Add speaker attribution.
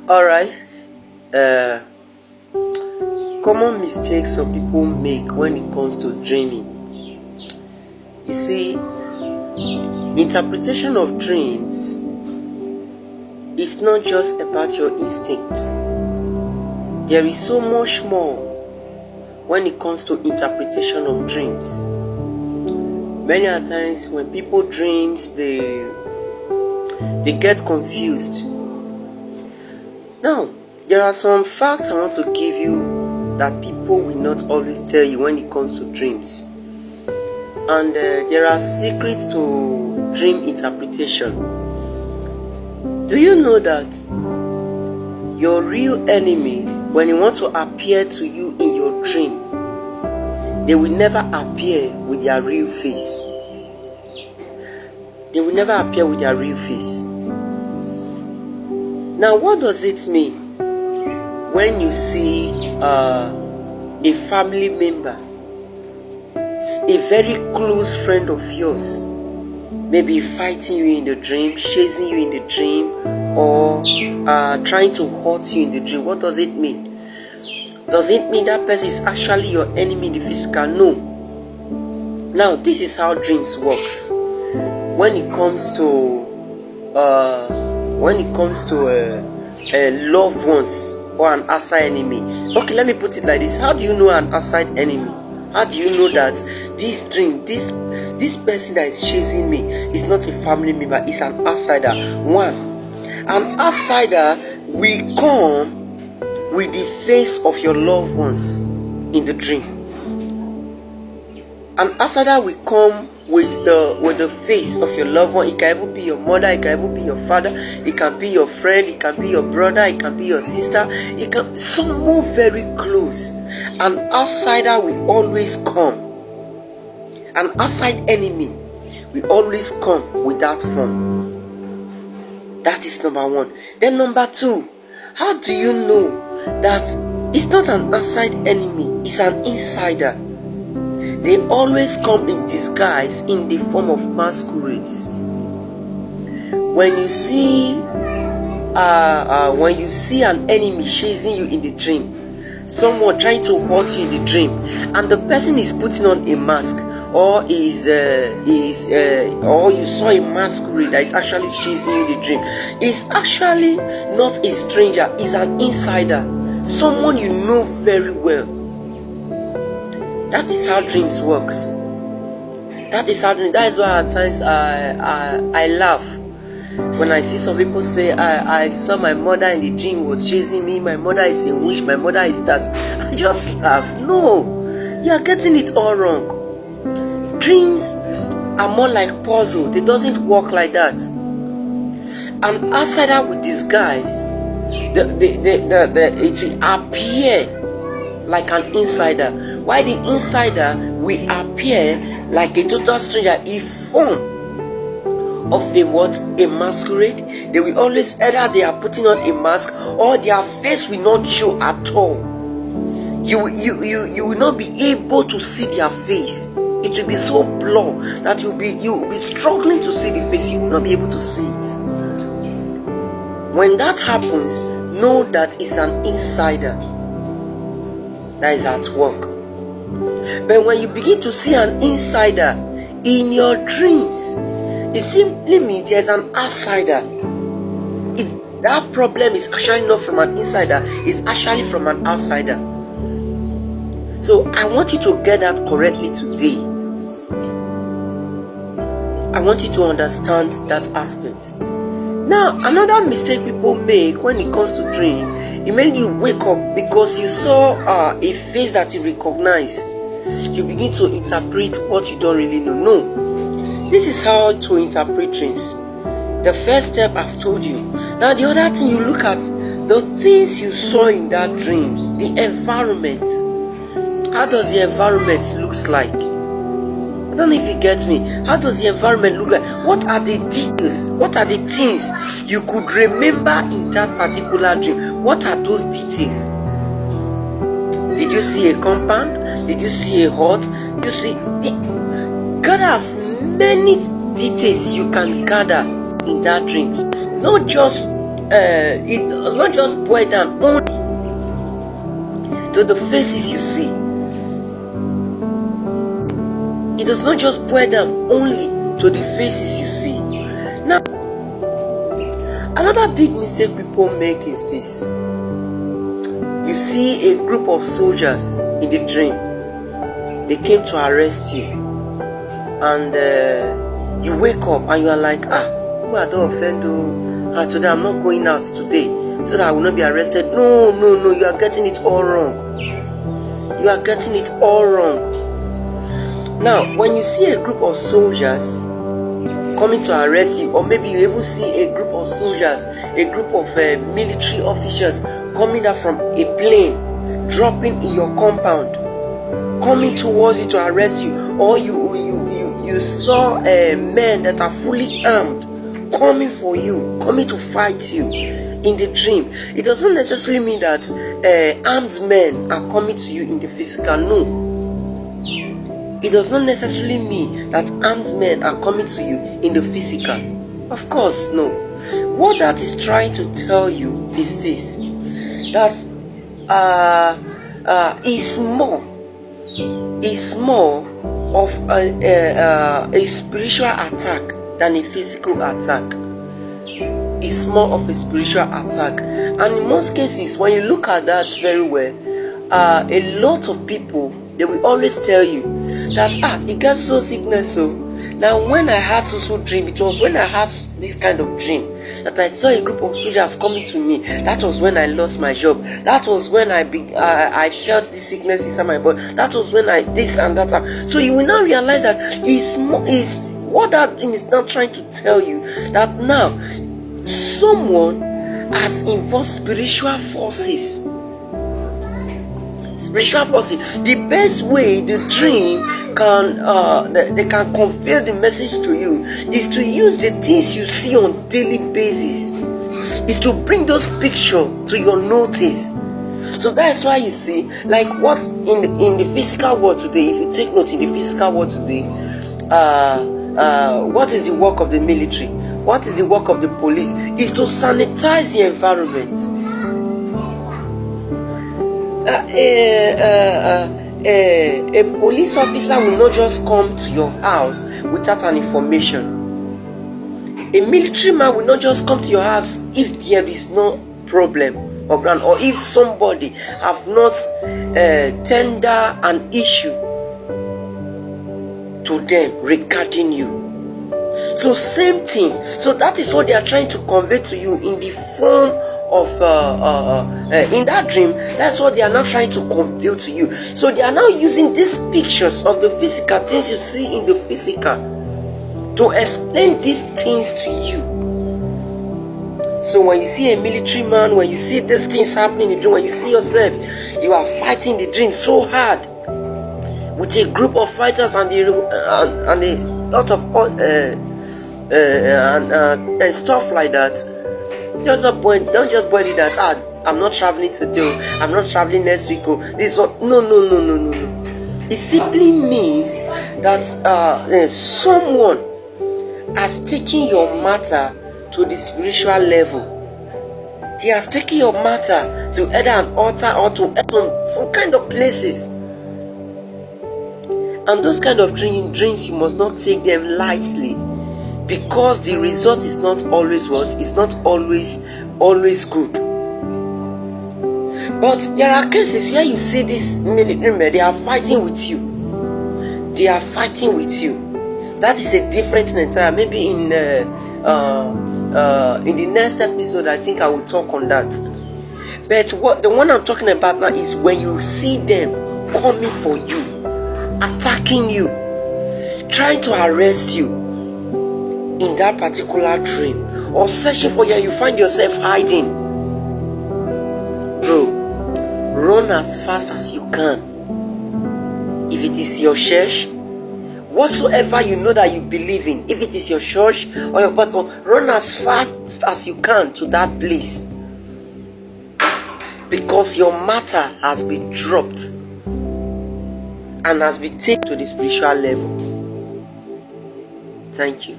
Speaker 1: Alright. Uh, Common mistakes some people make when it comes to dreaming. You see, interpretation of dreams is not just about your instinct. There is so much more when it comes to interpretation of dreams. Many a times when people dreams, they get confused. Now, there are some facts I want to give you that people will not always tell you when it comes to dreams. And there are secrets to dream interpretation. Do you know that your real enemy, when you want to appear to you in your dream, they will never appear with their real face. They will never appear with their real face. Now, what does it mean when you see a family member, a very close friend of yours, maybe fighting you in the dream, chasing you in the dream, or trying to hurt you in the dream? What does it mean? Does it mean that person is actually your enemy in the physical? No. Now, this is how dreams works. When it comes to loved ones or an outside enemy. Okay, let me put it like this. How do you know an outside enemy? How do you know that this dream, this person that is chasing me is not a family member, it's an outsider? One, an outsider will come with the face of your loved ones in the dream. An outsider will come with the face of your loved one. It can even be your mother, it can even be your father, it can be your friend, it can be your brother, it can be your sister, it can be someone very close. An outsider will always come. An outside enemy will always come with that form. That is number one. Then number two, how do you know that it's not an outside enemy, it's an insider? They always come in disguise in the form of masquerades. When you see an enemy chasing you in the dream, someone trying to hurt you in the dream, and the person is putting on a mask, or or you saw a masquerade that is actually chasing you in the dream, is actually not a stranger, is an insider, someone you know very well. That is how dreams works. That is why at times I laugh when I see some people say, I saw my mother in the dream was chasing me, my mother is a witch, my mother is that. I just laugh. No, you are getting it all wrong. Dreams are more like puzzle. They doesn't work like that. An outsider with disguise, it will appear like an insider, while the insider will appear like a total stranger. A form of a masquerade. They will always, either they are putting on a mask or their face will not show at all. You will not be able to see their face. It will be so blurred that you will be struggling to see the face. You will not be able to see it. When that happens, know that it's an insider that is at work. But when you begin to see an insider in your dreams, it simply means there's an outsider. That problem is actually not from an insider, it's actually from an outsider. So I want you to get that correctly today. I want you to understand that aspect. Now, another mistake people make when it comes to dream, immediately you wake up because you saw a face that you recognize, you begin to interpret what you don't really know. No, this is how to interpret dreams. The first step I've told you. Now the other thing, you look at the things you saw in that dreams, the environment. How does the environment looks like? I don't know if you get me. How does the environment look like? What are the details? What are the things you could remember in that particular dream? What are those details? Did you see a compound? Did you see a hut? You see, gather as many details you can gather in that dream. Not just it does not just boil down only to the faces you see. It does not just boil down only to the faces you see. Now, another big mistake people make is this. You see a group of soldiers in the dream. They came to arrest you, and you wake up and you are like, I don't offend you. Today I'm not going out today so that I will not be arrested. No, you are getting it all wrong. You are getting it all wrong. Now, when you see a group of soldiers coming to arrest you, or maybe you even see a group of soldiers, a group of military officials coming out from a plane, dropping in your compound, coming towards you to arrest you, or you saw men that are fully armed coming for you, coming to fight you in the dream, it doesn't necessarily mean that armed men are coming to you in the physical. No, it does not necessarily mean that armed men are coming to you in the physical. Of course, no. What that is trying to tell you is this: that is more of a spiritual attack than a physical attack. It's more of a spiritual attack, and in most cases, when you look at that very well, a lot of people, they will always tell you that it gets so sickness. So now, when I had so dream, it was when I had this kind of dream that I saw a group of soldiers coming to me. That was when I lost my job. That was when I felt this sickness inside my body. That was when I this and that. So you will now realize that is what that dream is now trying to tell you, that now someone has involved spiritual forces. Spiritual forces. The best way the dream can they can convey the message to you is to use the things you see on daily basis. Is to bring those pictures to your notice. So that's why you see, like what in the physical world today, if you take note in the physical world today, what is the work of the military? What is the work of the police? Is to sanitize the environment. A police officer will not just come to your house without an information. A military man will not just come to your house if there is no problem or ground, or if somebody have not tender an issue to them regarding you. So same thing. So that is what they are trying to convey to you in the form of in that dream. That's what they are now trying to convey to you. So they are now using these pictures of the physical things you see in the physical to explain these things to you. So when you see a military man, when you see these things happening in the dream, when you see yourself, you are fighting the dream so hard with a group of fighters and a lot of and stuff like that. Don't just body that I'm not traveling today, I'm not traveling next week. This one, no. It simply means that someone has taken your matter to the spiritual level. He has taken your matter to either an altar or to some kind of places. And those kind of dreams, you must not take them lightly, because the result is not always what? It's not always good. But there are cases where you see this military men, they are fighting with you. They are fighting with you. That is a different thing entirely. Maybe in the next episode, I think I will talk on that. But the one I'm talking about now is when you see them coming for you, attacking you, trying to arrest you in that particular dream, or searching for you, and you find yourself hiding. Bro, run as fast as you can. If it is your church, whatsoever you know that you believe in, if it is your church or your pastor, run as fast as you can to that place, because your matter has been dropped and has been taken to the spiritual level. Thank you.